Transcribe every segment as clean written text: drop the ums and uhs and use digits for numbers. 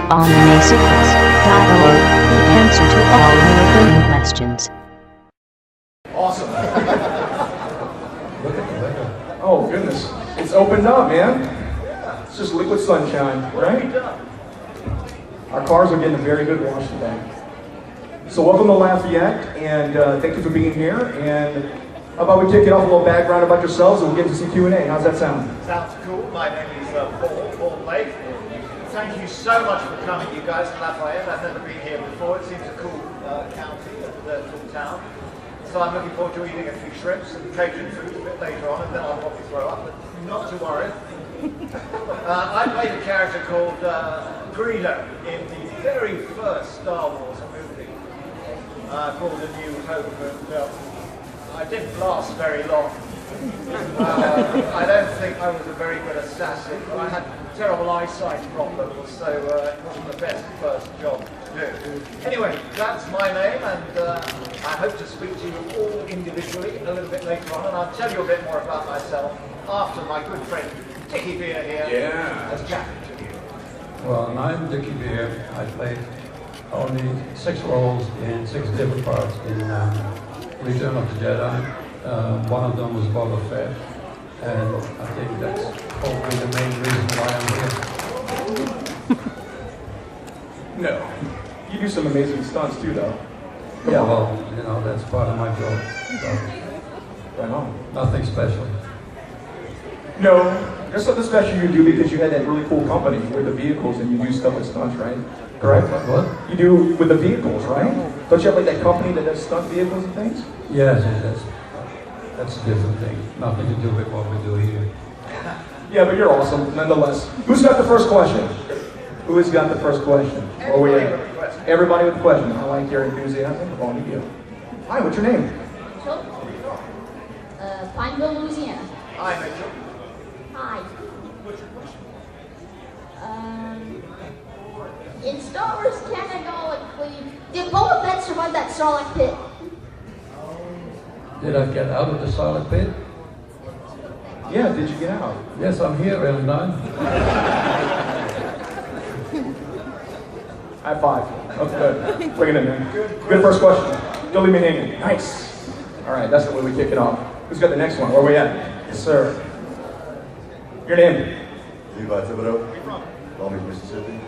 On a sequence, dialogue, the answer to all your burning questions. Awesome. Look at the window. Oh, goodness. It's opened up, man. It's just liquid sunshine, right? Our cars are getting a very good wash today. So welcome to Lafayette, and thank you for being here. And how about we kick it off a little background about yourselves, and we'll get to some Q&A. How's that sound? Sounds cool. My name is Paul Blake. Thank you so much for coming, you guys, to Lafayette. I've never been here before. It seems a cool county, a cool town. So I'm looking forward to eating a few shrimps and Cajun food a bit later on, and then I'll probably throw up, but not to worry. I played a character called Greedo in the very first Star Wars movie called A New Hope, and I didn't last very long. I don't think I was a very good assassin. I had terrible eyesight problems, so it wasn't the best first job to do. Anyway, that's my name, and I hope to speak to you all individually a little bit later on, and I'll tell you a bit more about myself after my good friend Dickey Beer here has chatted to you. Well, I'm Dickey Beer. I played only 6 roles in 6 different parts in Return of the Jedi. One of them was Boba Fett, and I think that's probably the main reason why I'm here. No. You do some amazing stunts too, though. Yeah, well, you know, that's part of my job. So, Right on. nothing special. No, there's something special you do because you had that really cool company with the vehicles and you do stuff with stunts, right? Correct? What? You do with the vehicles, right? Don't you have like that company that does stunt vehicles and things? Yes, that's a different thing. Nothing to do with what we do here. Yeah, but you're awesome, nonetheless. Who's got the first question? Who has got the first question? Everybody with a question. Everybody with a question. I like your enthusiasm. On to you. Hi, what's your name? Mitchell. Pineville, Louisiana. Hi, Mitchell. Hi. In Star Wars canonically, did Boba Fett survive that Sarlacc pit? Did I get out of the solid pit? Yeah, did you get out? Yes, I'm here, and I'm High five. That's good. Bring it in, man. Good first question. Don't leave me hanging. Nice. All right, that's the way we kick it off. Who's got the next one? Where are we at? Yes, sir. Your name? Levi Thibodeau, Long Beach, Mississippi.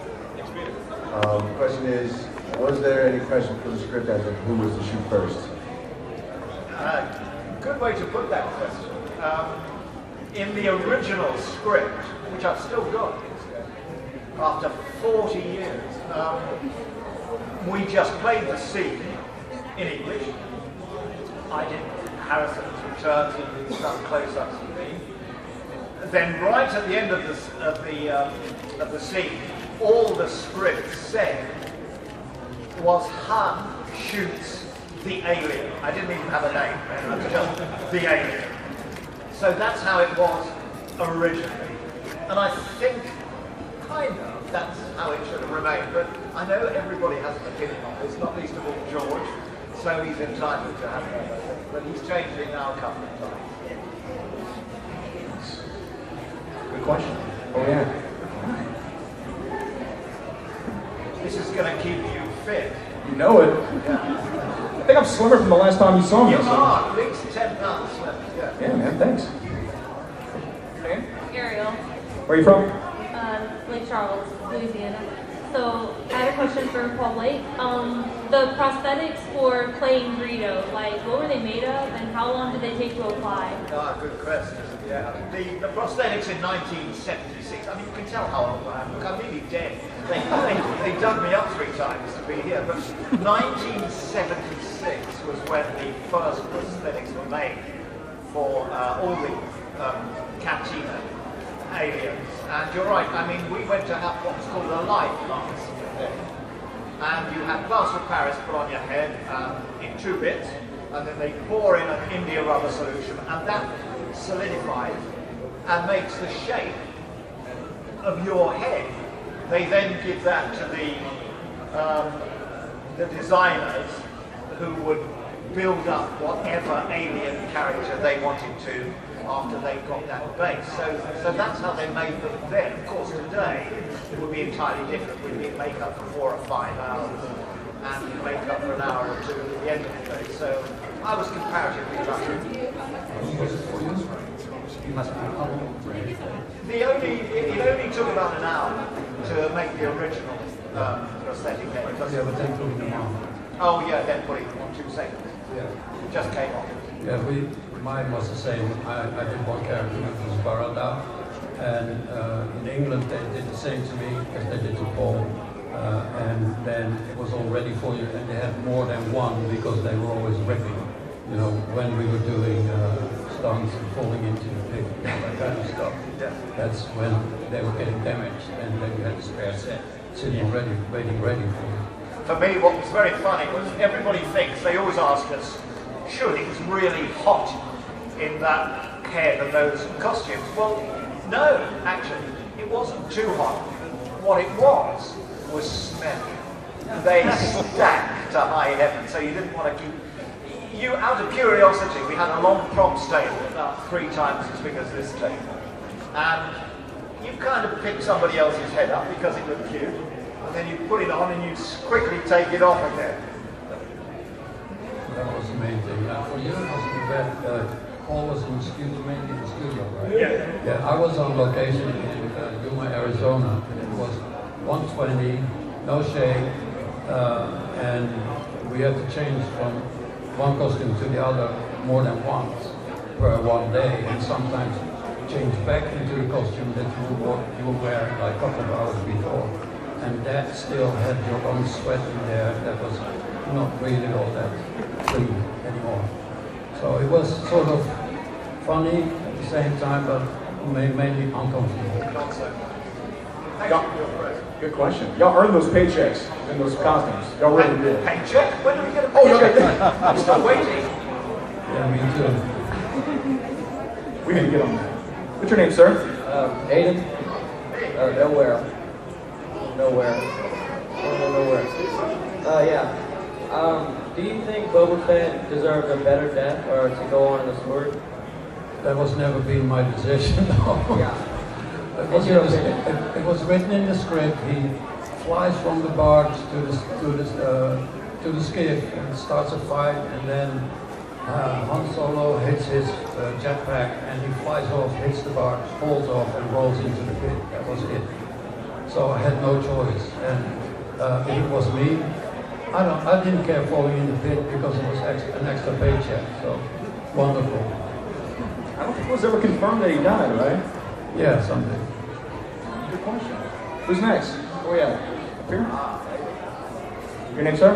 Question is, was there any question for the script as to who was to shoot first? Good way to put that question. In the original script, which I've still got, after 40 years, we just played the scene in English. I did Harrison's returns and some close-ups of me. Then, right at the end of the scene, all the script said was Han shoots the alien. I didn't even have a name, it was just the alien. So that's how it was originally. And I think, kind of, that's how it should have remained. But I know everybody has an opinion on this, not least of all George. So he's entitled to have that, I think. But he's changed it now a couple of times. Good question. Oh, yeah. This is going to keep you fit. You know it. Yeah. I think I'm slimmer from the last time you saw me. You so- are at least 10 pounds slim. Yeah. Yeah, man, thanks. Okay. Ariel, Where are you from? Lake Charles, Louisiana. So I had a question for Paul Blake. The prosthetics for playing Greedo, like what were they made of and how long did they take to apply? Ah, good question. Yeah. The prosthetics in 1976, I mean, you can tell how old I am. Look, I'm nearly dead. They dug me up 3 times to be here. But 1976 was when the first prosthetics were made for all the Cantina aliens. And you're right, I mean, we went to have what was called a life mask. And you had plaster of Paris put on your head in 2 bits, and then they pour in an India rubber solution, and that solidifies and makes the shape of your head. They then give that to the designers who would build up whatever alien character they wanted to after they got that base. So that's how they made them then. Of course, today it would be entirely different. We'd be in makeup for 4 or 5 hours and makeup for an hour or 2 at the end of the day. So I was comparatively lucky. It only took about an hour to make the original prosthetic head. Yeah, but then putting them on. Oh yeah, then putting them on 2 seconds. Yeah. It just came off. Yeah, mine was the same. I did one character which was Barada, and in England they did the same to me as they did to Paul. And then it was all ready for you, and they had more than one because they were always ripping. You know, when we were doing stunts and falling into the pit, that kind of stuff. That's when they were getting damaged, and then you had the spare set sitting ready, waiting ready for you. For me, what was very funny was everybody thinks, they always ask us, should it was really hot in that head and those costumes. Well, no, actually, it wasn't too hot. What it was smelly. They stank to high heaven, so you didn't want to keep... You, out of curiosity, we had a long props table, about 3 times as big as this table. And you kind of pick somebody else's head up because it looked cute, and then you put it on and you quickly take it off again. That was the main thing. For you, it wasn't bad. Paul was in the studio, mainly in the studio, right? Yeah. Yeah, I was on location in Yuma, Arizona, and it was 120, no shade, and we had to change from one costume to the other more than once per one day, and sometimes change back into the costume that you were wearing like a couple of hours before, and that still had your own sweat in there. That was not really all that clean anymore. So it was sort of funny at the same time, but mainly uncomfortable. Good question. Y'all earned those paychecks in those costumes. Y'all really did. Paycheck? When do we get a Oh, paycheck? okay. I'm still waiting. Yeah, me too. We didn't get on that. What's your name, sir? Aiden? Nowhere. Nowhere. Yeah. Do you think Boba Fett deserved a better death or to go on in the story? That was never been my decision. Yeah. It was written in the script. He flies from the barge to the skiff and starts a fight, and then Han Solo hits his jetpack and he flies off, hits the barge, falls off, and rolls into the pit. That was it. So I had no choice. And if it was me, I didn't care falling in the pit because it was an extra paycheck. So wonderful. I don't think it was ever confirmed that he died, right? Yeah, someday. Good question. Who's next? Oh yeah. Up here? Your name, sir?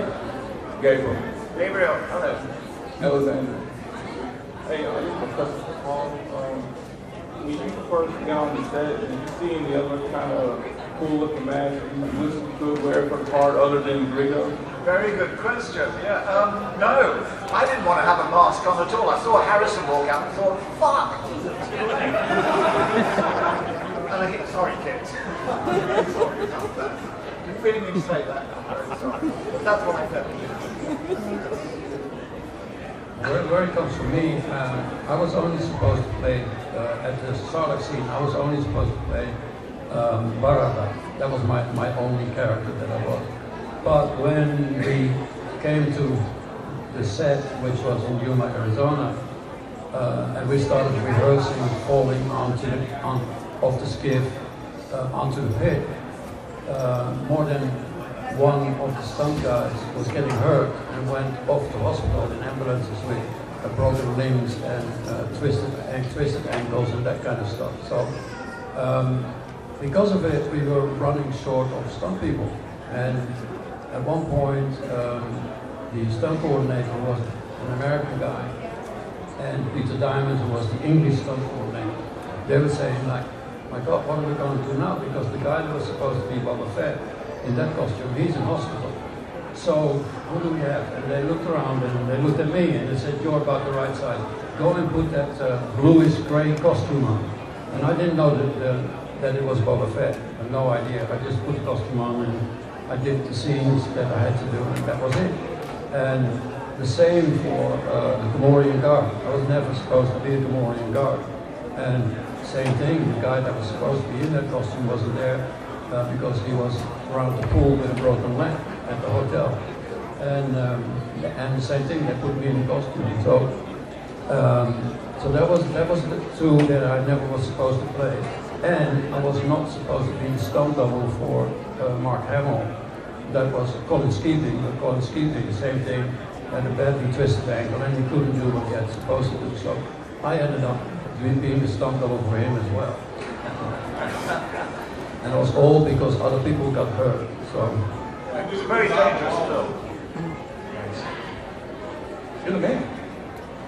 Gabriel. Gabriel, hello. Alexander. Hey, this is Professor Paul. When you first got on the set and you see any other kind of cool looking mask you could wear for the part other than Greedo? Very good question. Yeah. No, I didn't want to have a mask on at all. I saw Harrison walk out and thought, fuck. And I hit, sorry, kids. Sorry about that. Didn't really mean to say that. I'm very sorry. But that's what I felt. Where it comes from me, I was only supposed to play, at the Sarlacc scene, I was only supposed to play Barada. That was my only character that I was. But when we came to the set, which was in Yuma, Arizona, and we started rehearsing falling off the skiff onto the pit, more than one of the stunt guys was getting hurt and went off to hospital in ambulances with broken limbs and twisted ankles and that kind of stuff. So because of it, we were running short of stunt people. And at one point, the stunt coordinator was an American guy, and Peter Diamond, who was the English stunt coordinator, they were saying like, my God, what are we going to do now? Because the guy that was supposed to be Boba Fett in that costume, he's in hospital. So who do we have? And they looked around and they looked at me and they said, you're about the right size. Go and put that bluish gray costume on. And I didn't know that it was Boba Fett. I had no idea. I just put the costume on and I did the scenes that I had to do, and that was it. And the same for the Comorian Guard. I was never supposed to be a Comorian Guard. And same thing, the guy that was supposed to be in that costume wasn't there because he was around the pool with a broken leg at the hotel. And the same thing, they put me in the costume. So that was the two that I never was supposed to play. And I was not supposed to be the stunt double for Mark Hamill. That was Colin Skeeting, but Colin Skeeting, the same thing, had a badly twisted ankle and he couldn't do what he had supposed to do. So I ended up being the stunt double for him as well. And it was all because other people got hurt. So it was a very dangerous film. You're the man.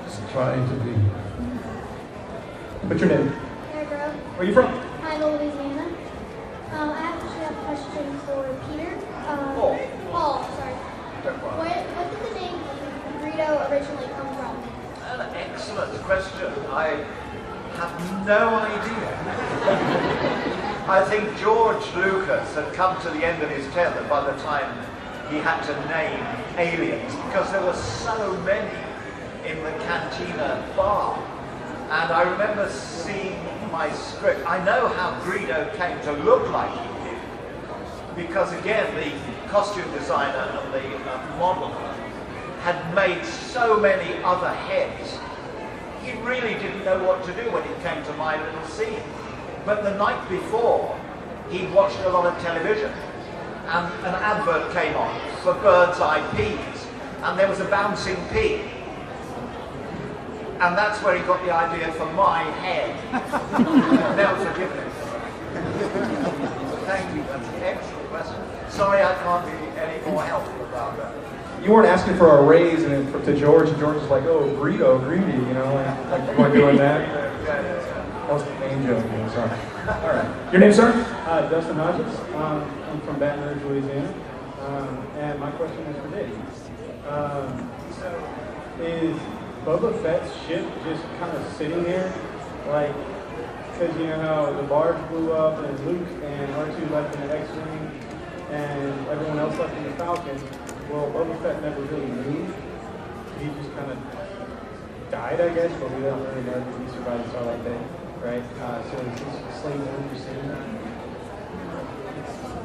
Just trying to be. What's your name? Sarah. Where are you from? Hi, Louisiana. I actually have a question for Peter. Paul, sorry. What did the name Greedo originally come from? An excellent question. I have no idea. I think George Lucas had come to the end of his tether by the time he had to name aliens, because there were so many in the Cantina bar. And I remember seeing my script. I know how Greedo came to look like he did, because again, the costume designer and the model had made so many other heads. He really didn't know what to do when it came to my little scene. But the night before, he'd watched a lot of television, and an advert came on for bird's eye peas, and there was a bouncing pea. And that's where he got the idea for my head. Never forgive him. Thank you, that's an excellent question. Sorry I can't be any more helpful about that. You weren't asking for a raise and to George, and George was like, oh, Greedo, greedy, you know, like you weren't doing that. That was the main joke, you know, sorry. All right. Your name, sir? Dustin Hodges. I'm from Baton Rouge, Louisiana. And my question is for Dave. Is Boba Fett's ship just kind of sitting there? Like, because you know how the barge blew up and Luke and R2 left in the X-Wing and everyone else left in the Falcon. Well, Boba Fett never really moved. He just kind of died, I guess, but we don't really know if he survived the Starlight Day, right? So is this Slave 100%?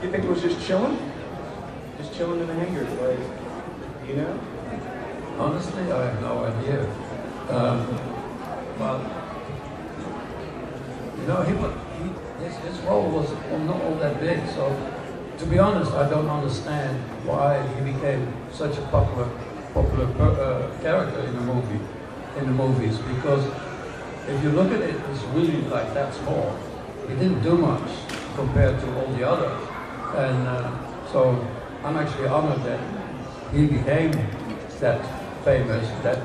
You think it was just chilling? Just chilling in the hangar, like, you know? Honestly, I have no idea. But you know, his role was not all that big. So, to be honest, I don't understand why he became such a popular character in the movies. Because if you look at it, it's really like that small. He didn't do much compared to all the others, and so I'm actually honored that he became that famous, that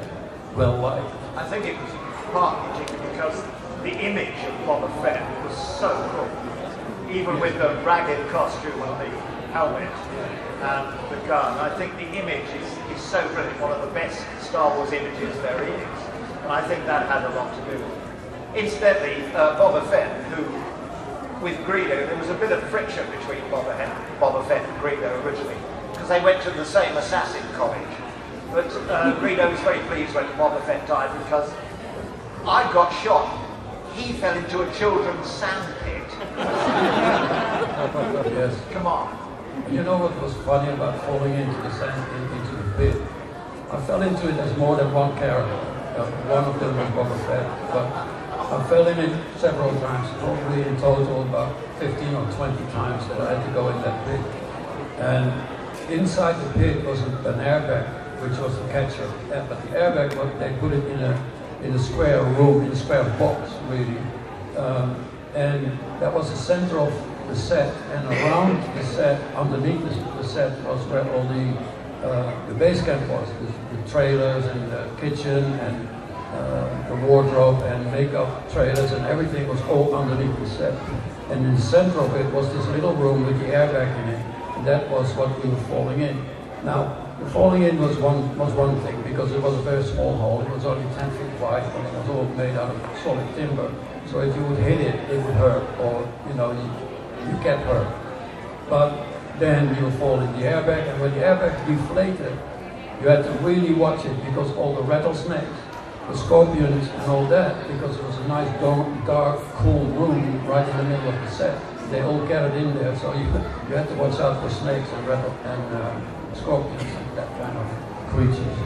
well-liked. I think it was partly because the image of Boba Fett was so cool. Even with the ragged costume and the helmet and the gun, I think the image is so brilliant, one of the best Star Wars images there is. And I think that had a lot to do with it. Incidentally, Boba Fett, who, with Greedo, there was a bit of friction between Boba Fett and Greedo originally, because they went to the same assassin college. But Greedo was very pleased when Boba Fett died because I got shot. He fell into a children's sand pit. Yes. Come on. You know what was funny about falling into the pit? I fell into it as more than one character. One of them was Boba Fett, but I fell in it several times, probably in total about 15 or 20 times that I had to go in that pit. And inside the pit was an airbag, which was the catcher. But the airbag, they put it in a square room, in a square box, really. And that was the center of the set, and around the set, underneath the set, was where all the base camp was, the trailers and the kitchen and the wardrobe and makeup trailers, and everything was all underneath the set. And in the center of it was this little room with the airbag in it, and that was what we were falling in. Now, the falling in was one thing, because it was a very small hole. It was only 10 feet wide, and it was all made out of solid timber. So if you would hit it, it would hurt, or you get hurt. But then you fall in the airbag, and when the airbag deflated, You had to really watch it because all the rattlesnakes, the scorpions and all that, because it was a nice dark, cool room right in the middle of the set. They all gathered in there, so you had to watch out for snakes and scorpions and that kind of creatures.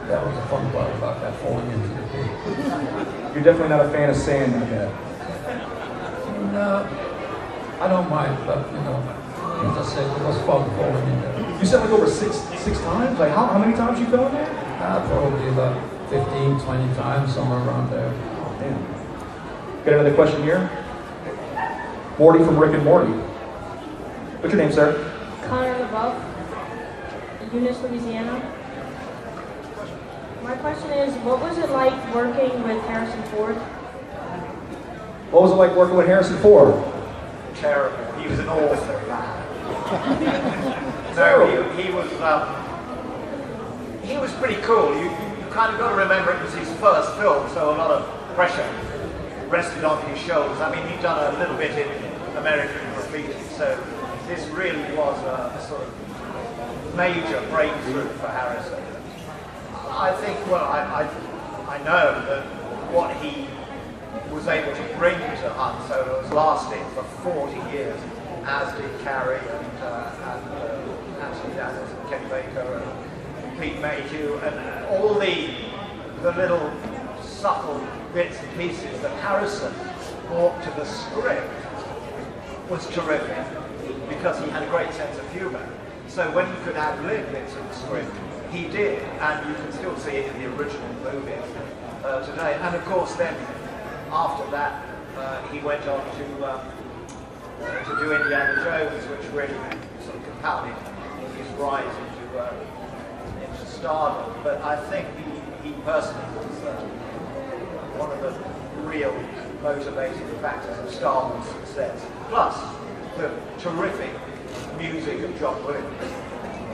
That was the fun part about that, falling into the pit. You're definitely not a fan of sand, I bet. No, I don't mind, but you know, as I said, it was fun falling in there. You said like over six times? Like how many times you fell in there? Probably about 15, 20 times, somewhere around there. Oh, damn. Got another question here? Morty from Rick and Morty. What's your name, sir? Connor LaBeouf, Eunice, Louisiana. My question is, what was it like working with Harrison Ford? What was it like working with Harrison Ford? Terrible. He was an awful man. No, he was pretty cool. You kind of got to remember it was his first film, so a lot of pressure rested on his shoulders. I mean, he'd done a little bit in American Graffiti, so this really was a sort of major breakthrough for Harrison. I think, well, I know that what he was able to bring to Han Solo has lasted for 40 years, as did Carrie and Anthony Daniels and Kenny Baker and Pete Mayhew and all the little subtle bits and pieces that Harrison brought to the script was terrific because he had a great sense of humour. So when he could ad-lib bits of the script, he did, and you can still see it in the original movie today. And of course then, after that, he went on to do Indiana Jones, which really sort of compounded his rise into stardom. But I think he personally was one of the real motivating factors of Star Wars success. Plus, the terrific music of John Williams.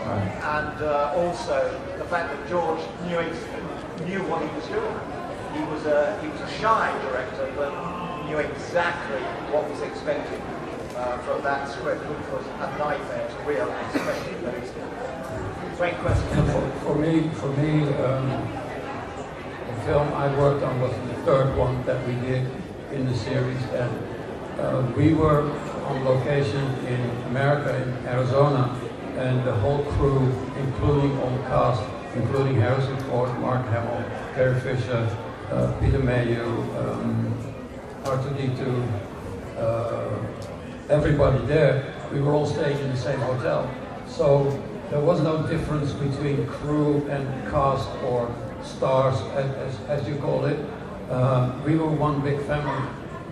And also the fact that George knew what he was doing. He was a shy director, but knew exactly what was expected from that script, which was a nightmare to realize, especially in those days. Great question. For me, the film I worked on was the third one that we did in the series, and we were on location in America, in Arizona. And the whole crew, including all the cast, including Harrison Ford, Mark Hamill, Carrie Fisher, Peter Mayhew, R2-D2, everybody there, we were all staying in the same hotel. So there was no difference between crew and cast or stars, as you call it. We were one big family.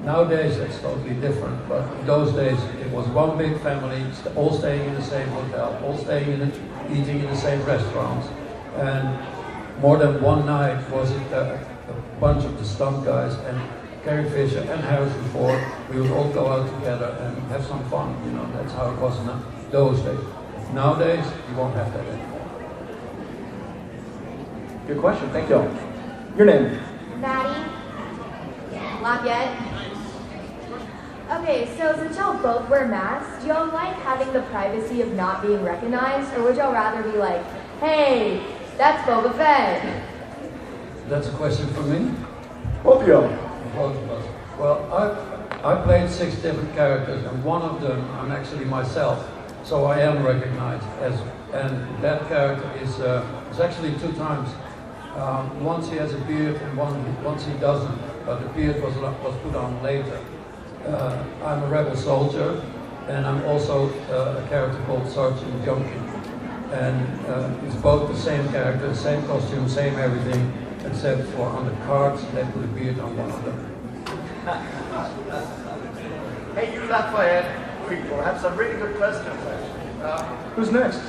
Nowadays it's totally different, but in those days it was one big family, all staying in the same hotel, all staying eating in the same restaurants. And more than one night was it a bunch of the stunt guys and Carrie Fisher and Harrison Ford, we would all go out together and have some fun, you know, that's how it was in those days. Nowadays, you won't have that anymore. Good question, thank you. Your name? Maddie. Lafayette. Okay, so since y'all both wear masks, do y'all like having the privacy of not being recognized, or would y'all rather be like, hey, that's Boba Fett? That's a question for me? Both of y'all. Both of us. Well, I played 6 different characters, and one of them I'm actually myself, so I am recognized as, and that character is actually 2 times. Once he has a beard, and once he doesn't, but the beard was put on later. I'm a rebel soldier, and I'm also a character called Sergeant Junkin. And it's both the same character, same costume, same everything, except for on the cards, they put a beard on one of them. Hey, you Lafayette people have some really good questions, actually. Who's next?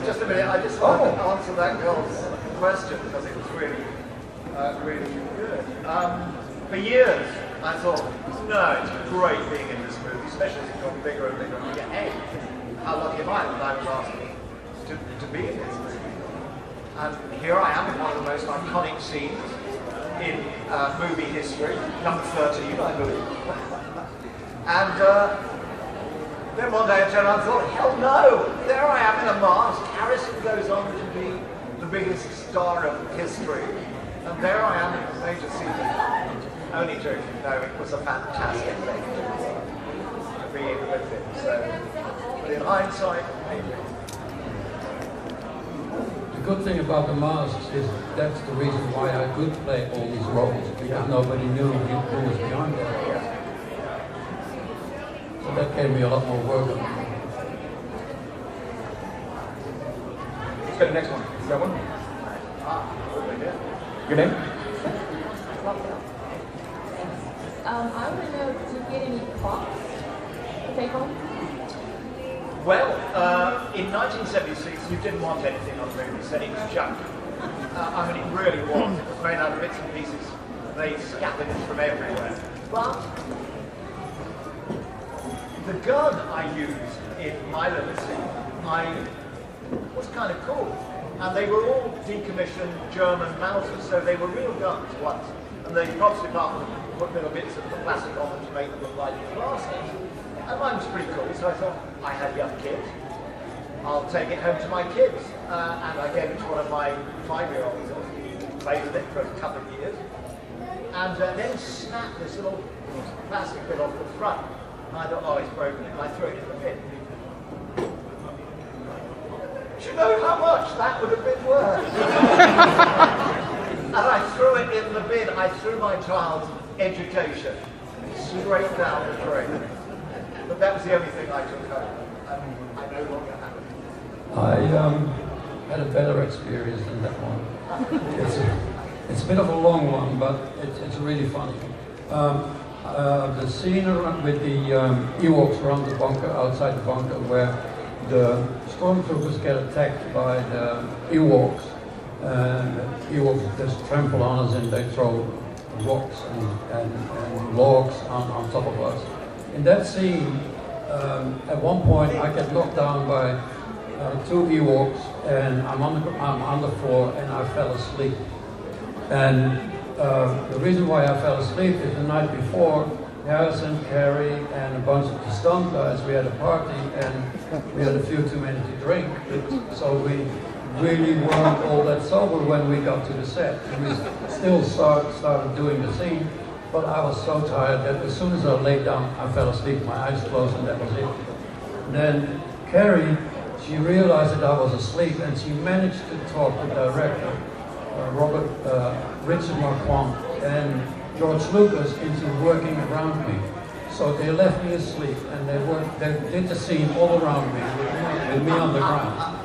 Just a minute, I just want to answer that girl's question because it was really, really good. For years, I thought, no, it's great being in this movie, especially as it got bigger and bigger. And you get, hey, how lucky am I that I was asked to be in this movie? And here I am in one of the most iconic scenes in movie history, number 13, I believe. And Then one day I turned around and thought, hell no! There I am in a mask. Harrison goes on to be the biggest star of history. And there I am in a major scene. Only joking, no, it was a fantastic thing to be with him. So, but in hindsight, maybe. The good thing about the masks is that's the reason why I could play all these roles, because nobody knew who was behind it. So that gave me a lot more work on it. Let's go to the next one. You got one? Your name? I want to know, did you get any props to take home? Well, in 1976, you didn't want anything on the movie. You said it was junk. I mean, it really was. It was made out of bits and pieces. They scattered it from everywhere. But the gun I used in my little scene, was kind of cool. And they were all decommissioned German Mausers, so they were real guns once. And the props department put little bits of plastic on them to make them look like glasses. And mine was pretty cool, so I thought, I had young kids. I'll take it home to my kids. And I gave it to one of my 5-year-olds who played with it for a couple of years. And then snapped this little plastic bit off the front. And I thought, oh, it's broken. And I threw it in the bin. Do you know how much that would have been worth? And I threw it in the bin. I threw my child's education straight down the drain. But that was the only thing I took home. I no longer have it. I had a better experience than that one. It's a bit of a long one, but it's really funny. The scene with the Ewoks around the bunker, outside the bunker, where the stormtroopers get attacked by the Ewoks, and the Ewoks just trample on us and they throw rocks and logs on top of us. In that scene, at one point I get knocked down by 2 Ewoks, and I'm on the floor and I fell asleep. And the reason why I fell asleep is the night before, Harrison, Carrie, and a bunch of the stunt guys, we had a party and we had a few too many to drink. So we really weren't all that sober when we got to the set. And we still started doing the scene, but I was so tired that as soon as I laid down, I fell asleep, my eyes closed, and that was it. And then Carrie, she realized that I was asleep, and she managed to talk the director, Richard Marquand, and George Lucas into working around me. So they left me asleep, and they did the scene all around me, with me on the ground.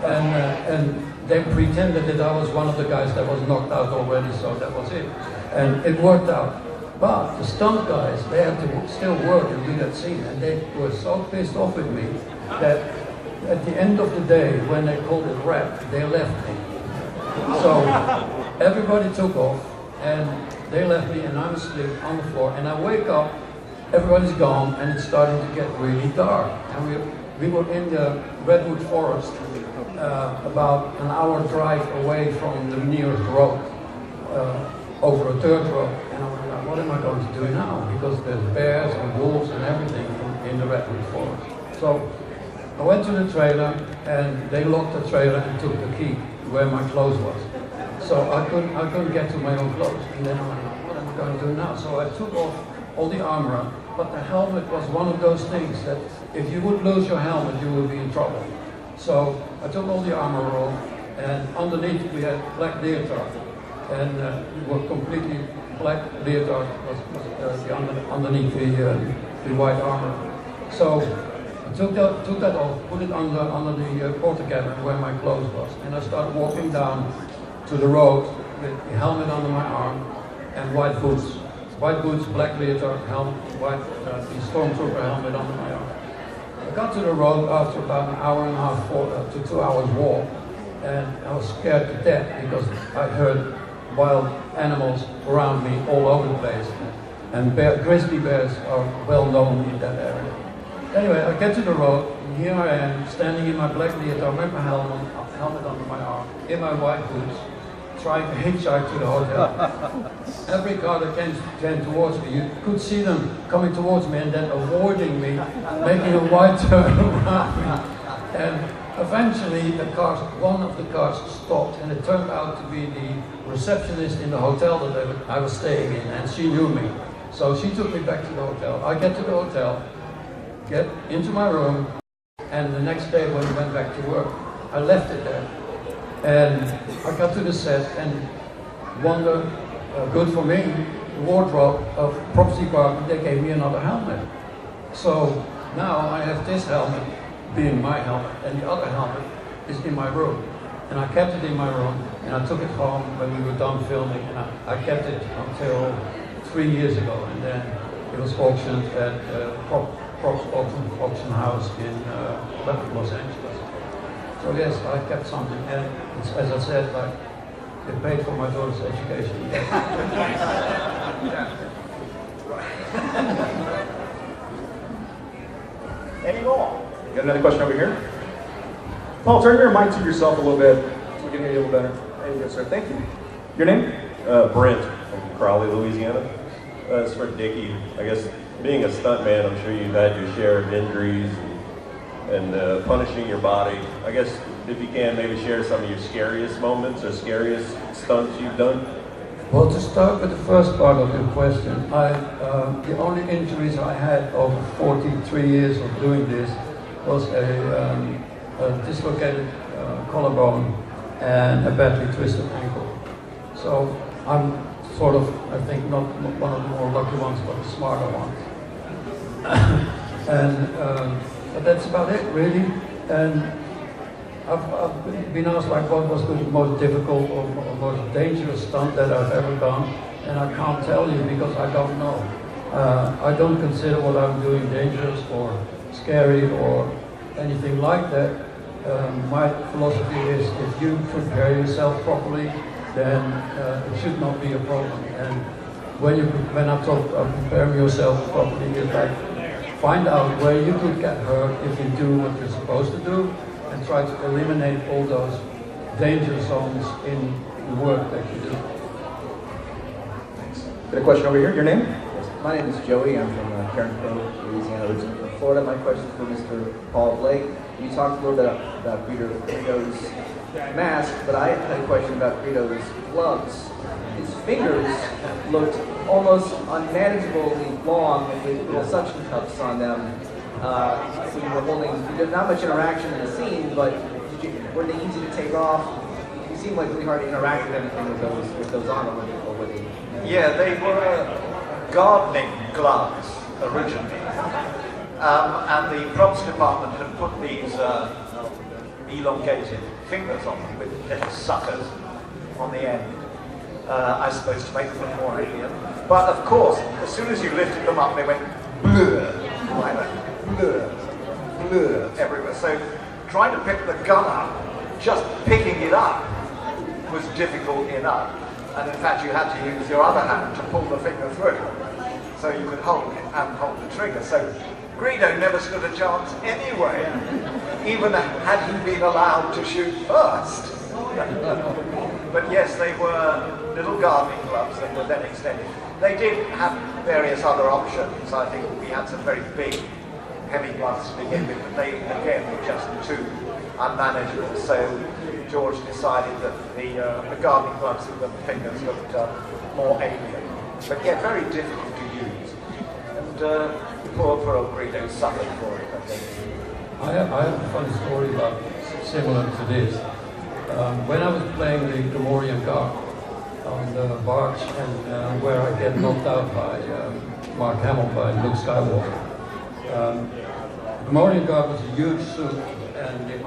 And they pretended that I was one of the guys that was knocked out already, so that was it. And it worked out. But the stunt guys, they had to still work and do that scene, and they were so pissed off with me that at the end of the day, when they called it wrap, they left me. So everybody took off, and they left me, and I'm asleep on the floor, and I wake up, everybody's gone, and it's starting to get really dark. And we were in the redwood forest, about an hour drive away from the nearest road, over a dirt road. And I was like, what am I going to do now? Because there's bears and wolves and everything in the redwood forest. So I went to the trailer, and they locked the trailer and took the key where my clothes was. So I couldn't get to my own clothes. And then I'm like, what am I going to do now? So I took off all the armor, but the helmet was one of those things that if you would lose your helmet, you would be in trouble. So I took all the armor off, and underneath we had black leotard. And we were completely black leotard was underneath the white armor. So I took that off, put it under the porter cabin where my clothes was, and I started walking down to the road with the helmet under my arm and white boots. White boots, black leotard, helmet, white the stormtrooper helmet under my arm. I got to the road after about an hour and a half to 2 hours walk, and I was scared to death because I heard wild animals around me all over the place, and grizzly bears are well known in that area. Anyway, I get to the road, and here I am, standing in my black leotard with my helmet under my arm, in my white boots, trying to hitchhike to the hotel. Every car that came towards me, you could see them coming towards me and then avoiding me, making a wide turn around me. And eventually one of the cars stopped, and it turned out to be the receptionist in the hotel that I was staying in, and she knew me. So she took me back to the hotel. I get to the hotel, get into my room, and the next day when we went back to work, I left it there. And I got to the set and wonder, good for me, the wardrobe of props department, they gave me another helmet. So now I have this helmet being my helmet, and the other helmet is in my room. And I kept it in my room, and I took it home when we were done filming, and I kept it until 3 years ago, and then it was auctioned at Props auction house in Los Angeles. So yes, I kept something, and it's, as I said, like, it paid for my daughter's education. Any more? Got another question over here? Paul, turn your mic to yourself a little bit so we can hear you a little better. There you go, sir. Thank you. Your name? Brent from Crowley, Louisiana. It's for Dickey. I guess being a stuntman, I'm sure you've had your share of injuries and punishing your body. I guess if you can, maybe share some of your scariest moments or scariest stunts you've done. Well, to start with the first part of your question, the only injuries I had over 43 years of doing this was a dislocated collarbone and a badly twisted ankle. So I'm sort of, I think, not one of the more lucky ones, but the smarter ones. But that's about it, really. And I've been asked, like, what was the most difficult or most dangerous stunt that I've ever done, and I can't tell you because I don't know. I don't consider what I'm doing dangerous or scary or anything like that. My philosophy is if you prepare yourself properly, then it should not be a problem. And when I talk about preparing yourself properly, it's like find out where you could get hurt if you do what you're supposed to do, and try to eliminate all those danger zones in the work that you do. Thanks. Got a question over here. Your name? Yes, my name is Joey. I'm from Cairnsville, Louisiana, originally from Florida. My question is for Mr. Paul Blake. You talked a little bit about Greedo's mask, but I had a question about Greedo's gloves. His fingers looked almost unmanageably long with little suction cups on them. When you were holding, there's not much interaction in the scene, but were they easy to take off? You seemed like really hard to interact with anything with those on, or were they? Yeah, they were gardening gloves originally, and the props department had put these elongated fingers on them with little suckers on the end. I suppose to make them look more alien. But of course, as soon as you lifted them up, they went blur, like that. Blur, blur everywhere. So trying to pick the gun up, just picking it up was difficult enough. And in fact, you had to use your other hand to pull the finger through, so you could hold it and hold the trigger. So Greedo never stood a chance anyway, even had he been allowed to shoot first. But yes, they were little gardening gloves that were then extended. They did have various other options. I think we had some very big, heavy gloves to begin with, but they, again, were just too unmanageable. So George decided that the gardening gloves with the fingers looked more alien. But yeah, very difficult to use. And poor old Greedo suffered for it, I think. I have a funny story about similar to this. When I was playing the Gamorrean Guard on the barge, and where I get knocked out by Mark Hamill, by Luke Skywalker. The Gamorrean Guard was a huge suit, and the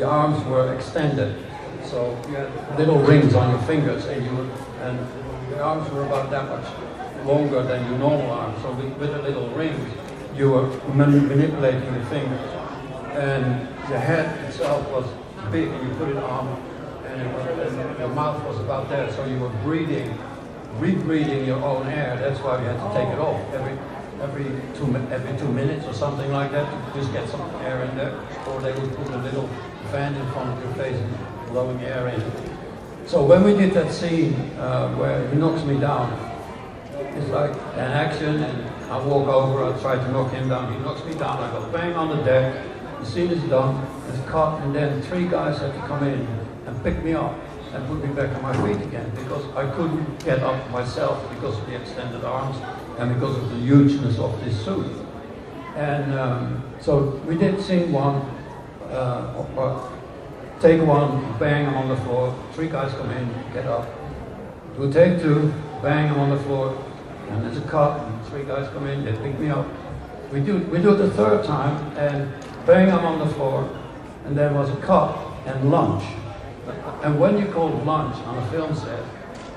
arms were extended. So you had little rings on your fingers, and the arms were about that much longer than your normal arms. So with the little rings, you were manipulating the fingers. And the head itself was big, and you put it on, and your mouth was about there, so you were rebreathing your own air. That's why you had to take it off every 2 minutes or something like that, to just get some air in there. Or they would put a little fan in front of your face and blowing air in. So when we did that scene where he knocks me down, it's like an action, and I walk over, I try to knock him down, he knocks me down, I go bang on the deck, the scene is done, it's cut, and then 3 guys had to come in and pick me up and put me back on my feet again, because I couldn't get up myself because of the extended arms and because of the hugeness of this suit. And so we did scene 1, take 1, bang, I'm on the floor, 3 guys come in, get up. Do take 2, bang, I'm on the floor, and there's a cut, and 3 guys come in, they pick me up. We do it the 3rd time, and bang, I'm on the floor, and there was a cut and lunch. And when you call lunch on a film set,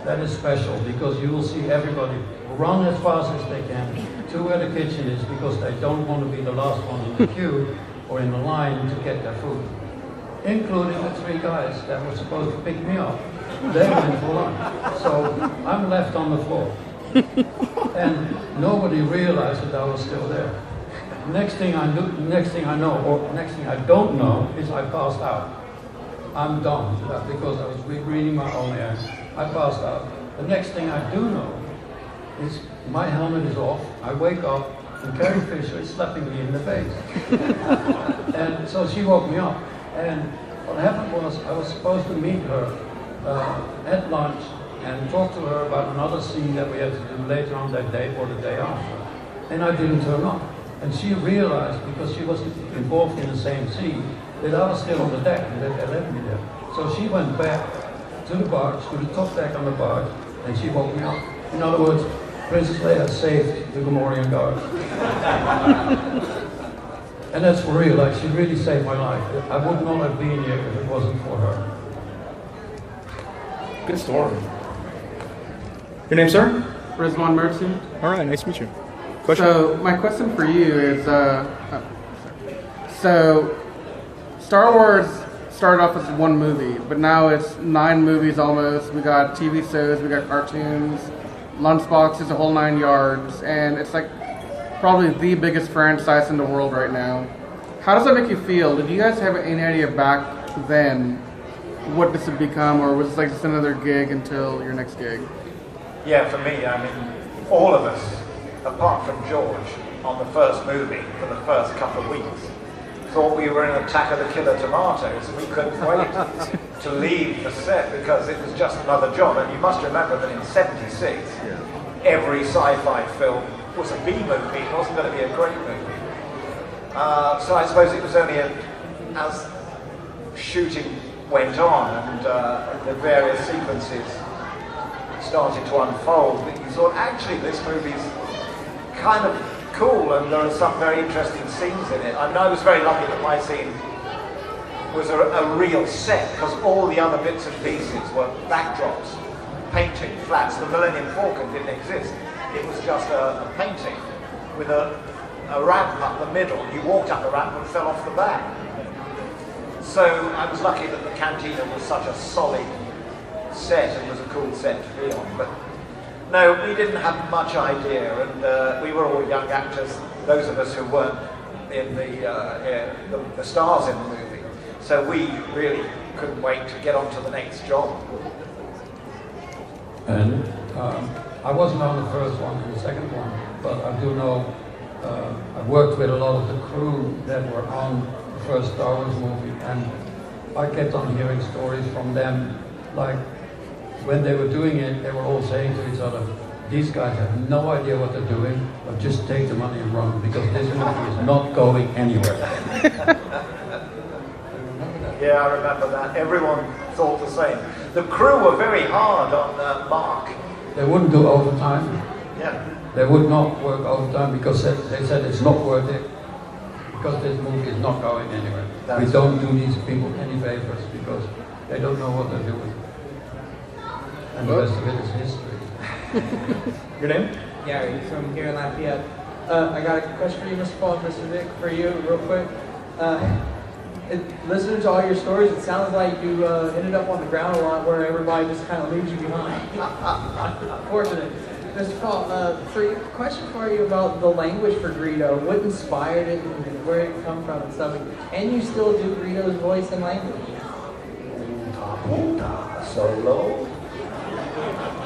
that is special, because you will see everybody run as fast as they can to where the kitchen is, because they don't want to be the last one in the queue or in the line to get their food. Including the 3 guys that were supposed to pick me up. They went for lunch. So I'm left on the floor. And nobody realized that I was still there. Next thing I don't know, is I passed out. I'm done, because I was reading my own air. I passed out. The next thing I do know is my helmet is off, I wake up, and Carrie Fisher is slapping me in the face. And so she woke me up. And what happened was, I was supposed to meet her at lunch and talk to her about another scene that we had to do later on that day or the day after. And I didn't turn up. And she realized, because she wasn't involved in the same scene, that I was still on the deck and that they left me there. So she went back to the barge, to the top deck on the barge, and she woke me up. In other words, Princess Leia saved the Gamorrean guard. And that's for real, like, she really saved my life. I would not have been here if it wasn't for her. Good story. Your name, sir? Rizwan Mercy. All right, nice to meet you. Question? So my question for you is, so Star Wars started off as 1 movie, but now it's 9 movies almost. We got TV shows, we got cartoons, lunchboxes, a whole 9 yards, and it's like probably the biggest franchise in the world right now. How does that make you feel? Did you guys have any idea back then what this would become, or was it like just another gig until your next gig? Yeah, for me, I mean, all of us, apart from George, on the first movie for the first couple of weeks, thought we were in Attack of the Killer Tomatoes, and we couldn't wait to leave the set because it was just another job. And you must remember that in '76, every sci-fi film was a B movie. It wasn't going to be a great movie. So I suppose it was only as shooting went on and the various sequences started to unfold that you thought, actually, this movie's kind of cool, and there are some very interesting scenes in it. I mean, I was very lucky that my scene was a real set, because all the other bits and pieces were backdrops, painting, flats. The Millennium Falcon didn't exist. It was just a painting with a ramp up the middle. You walked up the ramp and fell off the back. So I was lucky that the cantina was such a solid set and was a cool set to be on. But no, we didn't have much idea, and we were all young actors, those of us who weren't in the stars in the movie. So we really couldn't wait to get on to the next job. And I wasn't on the first one and the second one, but I do know, I worked with a lot of the crew that were on the first Star Wars movie, and I kept on hearing stories from them, like, when they were doing it, they were all saying to each other, these guys have no idea what they're doing, but just take the money and run, because this movie is not going anywhere. Yeah, I remember that. Everyone thought the same. The crew were very hard on Mark. They wouldn't do overtime. Yeah. They would not work overtime because they said it's not worth it, because this movie is not going anywhere. We don't do these people any favors because they don't know what they're doing. And the rest of it is history. Your name? Gary, from here in Lafayette. I got a question for you, Mr. Paul and Mr. Vic, for you, real quick. Listening to all your stories, it sounds like you ended up on the ground a lot where everybody just kind of leaves you behind. Unfortunate. Mr. Paul, question for you about the language for Greedo. What inspired it and where it come from and stuff? Can you still do Greedo's voice and language? Solo.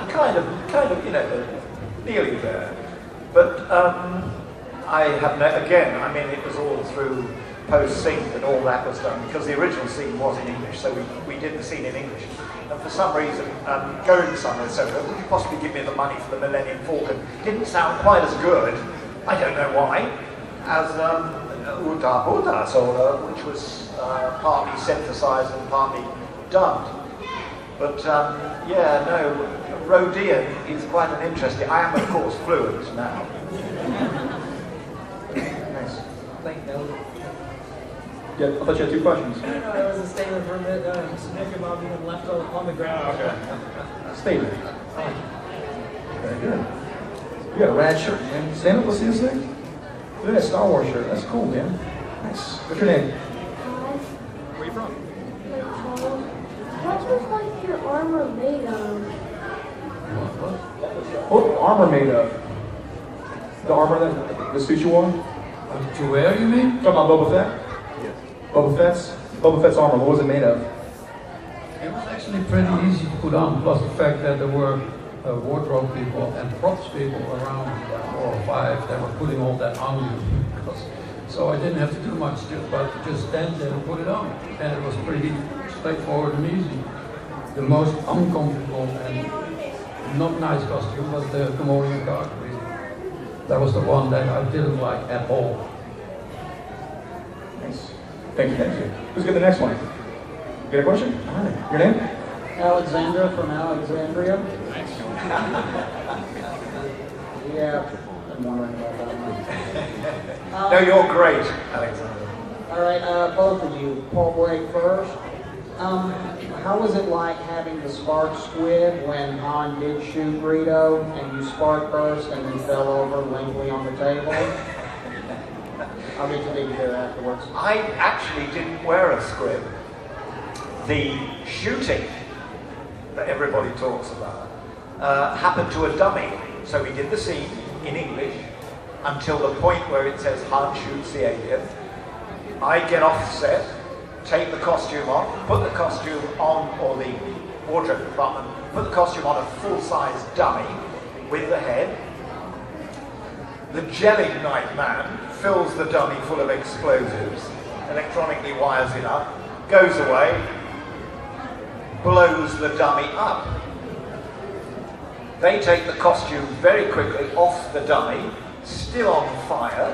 Kind of, you know, nearly there. But I have again, I mean, it was all through post-sync that all that was done, because the original scene was in English, so we did the scene in English. And for some reason, going somewhere, so would you possibly give me the money for the Millennium Falcon? Didn't sound quite as good, I don't know why, as Uda Buddha Solo, which was partly synthesized and partly dubbed. But yeah, no, Rhodean is quite an interesting. I am, of course, fluent now. Nice. Thank you. Yeah, I thought you had two questions. No, it was a statement for a bit. Snick about being left on the ground. Okay. Statement. Very good. You got a rad shirt, man. Stand up, let's see this thing. Look at that Star Wars shirt. That's cool, man. Nice. What's your name? Where are you from? What was like your armor made of? What armor made of? The armor that the suit you wore? To wear, you mean? Talking about Boba Fett? Yes. Boba Fett's armor, what was it made of? It was actually pretty easy to put on, plus the fact that there were wardrobe people and props people around 4 or 5 that were putting all that on you. So I didn't have to do much, but just stand there and put it on. And it was pretty straightforward and easy. The most uncomfortable and not nice costume was the Gamorrean guard. That was the one that I didn't like at all. Nice. Thank you. Who's got the next one? You got a question? All right. Your name? Alexandra from Alexandria. Yeah, I'm wondering about that one. No, you're great, Alexander. All right, both of you. Paul Blake first. How was it like having the spark squid when Han did shoot Greedo and you spark burst and then fell over limply on the table? I'll get to Dickey Beer afterwards. I actually didn't wear a squib. The shooting that everybody talks about happened to a dummy. So we did the scene in English until the point where it says Han shoots the alien. I get off the set, take the costume off, put the costume on, or the wardrobe department, put the costume on a full-size dummy with the head. The jelly knight man fills the dummy full of explosives, electronically wires it up, goes away, blows the dummy up. They take the costume very quickly off the dummy, still on fire,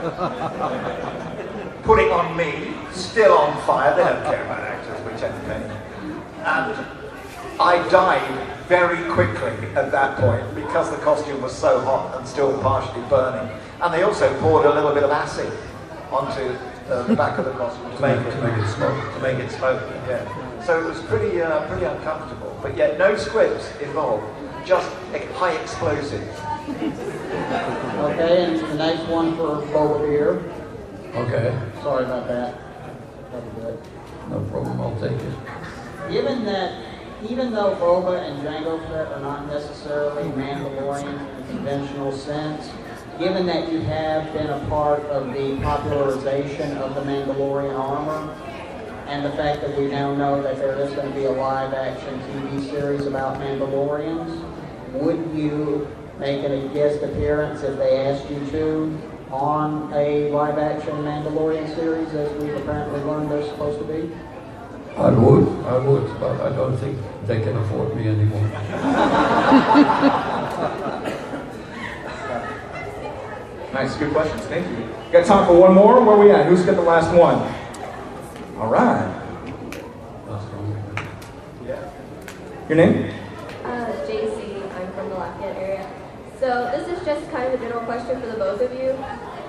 put it on me, still on fire. They don't care about actors, which entertain. And I died very quickly at that point because the costume was so hot and still partially burning. And they also poured a little bit of acid onto the back of the costume to make it smoke. To make it smoke, yeah. So it was pretty uncomfortable. But yet no squibs involved, just high explosives. Okay, and the next one for Boba Beer. Okay. Sorry about that. That'll be good. No problem, I'll take it. Given that, even though Boba and Jango Fett are not necessarily Mandalorian in the conventional sense, given that you have been a part of the popularization of the Mandalorian armor, and the fact that we now know that there is going to be a live-action TV series about Mandalorians, would you make a guest appearance if they asked you to on a live-action Mandalorian series, as we've apparently learned they're supposed to be? I would, but I don't think they can afford me anymore. Nice, good questions. Thank you. Got time for one more? Where are we at? Who's got the last one? All right. Your name? JC. I'm from the Lafayette area. So this is just kind of a general question for the both of you.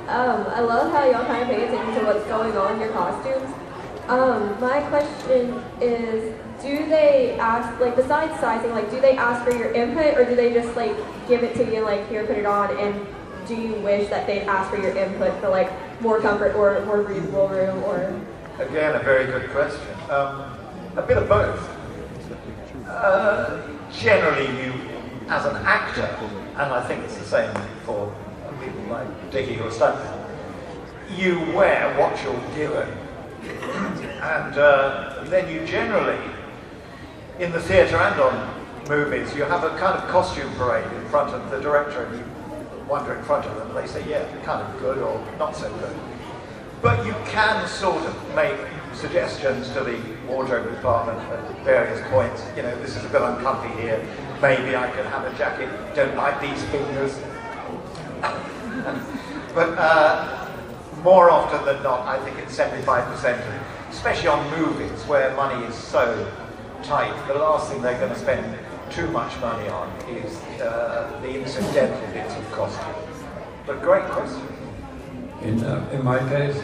I love how y'all kind of pay attention to what's going on in your costumes. My question is, do they ask, like, besides sizing, like, do they ask for your input, or do they just, like, give it to you, like, here, put it on, and do you wish that they'd ask for your input for, like, more comfort or more breathable room, or? Again, a very good question. A bit of both. Generally, you, as an actor, and I think it's the same for people like Dickey who are stuntmen, you wear what you're given. And then you generally in the theatre and on movies, you have a kind of costume parade in front of the director, and you wander in front of them, and they say, yeah, kind of good or not so good. But you can sort of make suggestions to the wardrobe department at various points. You know, this is a bit uncomfy here. Maybe I can have a jacket. Don't like these fingers. But more often than not, I think it's 75%, especially on movies where money is so tight. The last thing they're going to spend too much money on is the incidental bits of costume. But great question. In my case,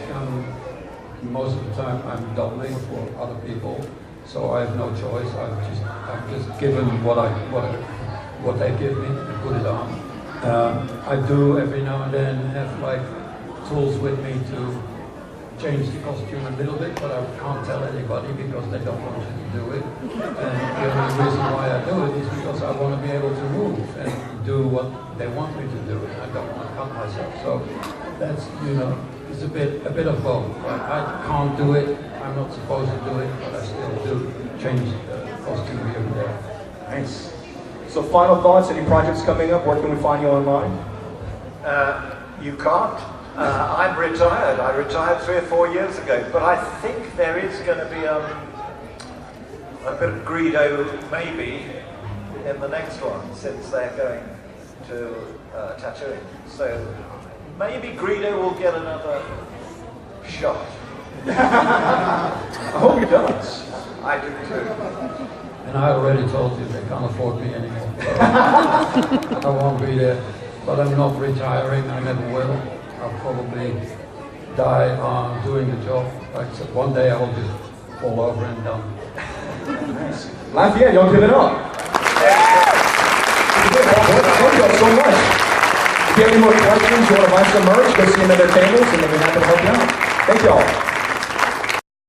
most of the time I'm doubling for other people, so I have no choice. I'm just given what they give me and put it on. I do every now and then have like tools with me to change the costume a little bit, but I can't tell anybody because they don't want you to do it. And the only reason why I do it is because I want to be able to move and do what they want me to do, and I don't want to cut myself. So that's, you know, it's a bit of both. Like, I can't do it, I'm not supposed to do it, but I still do change the costume here and there. Nice. So final thoughts, any projects coming up? Where can we find you online? You can't. I'm retired. I retired 3 or 4 years ago, but I think there is going to be a bit of Greedo maybe in the next one, since they're going to tattooing. So maybe Greedo will get another shot. I hope he does. I do too. And I already told you they can't afford me anymore. I won't be there. But I'm not retiring, I never will. I'll probably die doing the job. Like I said, one day I will just fall over and done. Nice. Lafayette, don't give it up. Thank you all so much. If you have any more questions, you want to buy some merch, go see them at their tables, and they'll be happy to help you out. Thank you all.